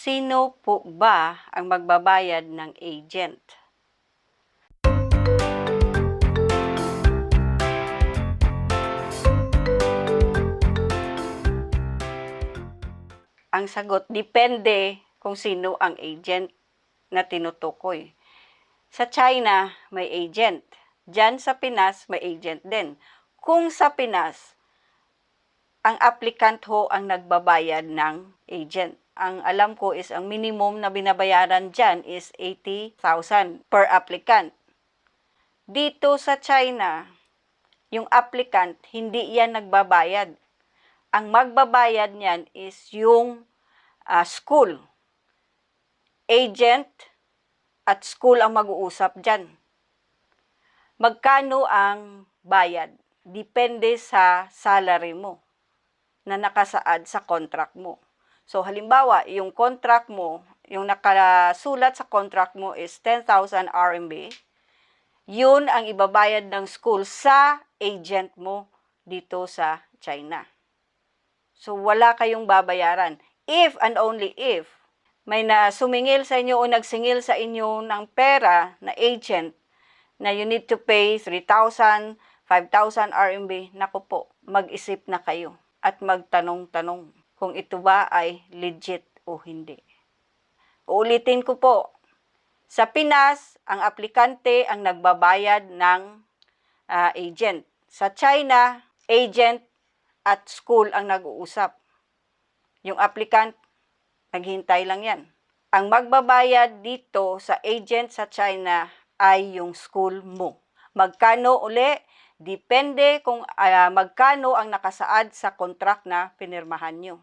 Sino po ba ang magbabayad ng agent? Ang sagot, depende kung sino ang agent na tinutukoy. Sa China, may agent. Diyan sa Pinas, may agent din. Kung sa Pinas, ang applicant ho ang nagbabayad ng agent. Ang alam ko is ang minimum na binabayaran dyan is 80,000 per applicant. Dito sa China, yung applicant, hindi yan nagbabayad. Ang magbabayad niyan is yung school. Agent at school ang mag-uusap dyan. Magkano ang bayad? Depende sa salary mo na nakasaad sa contract mo. So, halimbawa, yung contract mo, yung nakasulat sa contract mo is 10,000 RMB, yun ang ibabayad ng school sa agent mo dito sa China. So, wala kayong babayaran. If and only if may sumingil sa inyo o nagsingil sa inyo ng pera na agent na you need to pay 3,000, 5,000 RMB, naku po, mag-isip na kayo at magtanong-tanong kung ito ba ay legit o hindi. Uulitin ko po, sa Pinas, ang aplikante ang nagbabayad ng agent. Sa China, agent at school ang nag-uusap. Yung applicant, naghintay lang yan. Ang magbabayad dito sa agent sa China ay yung school mo. Magkano uli? Depende kung magkano ang nakasaad sa contract na pinirmahan nyo.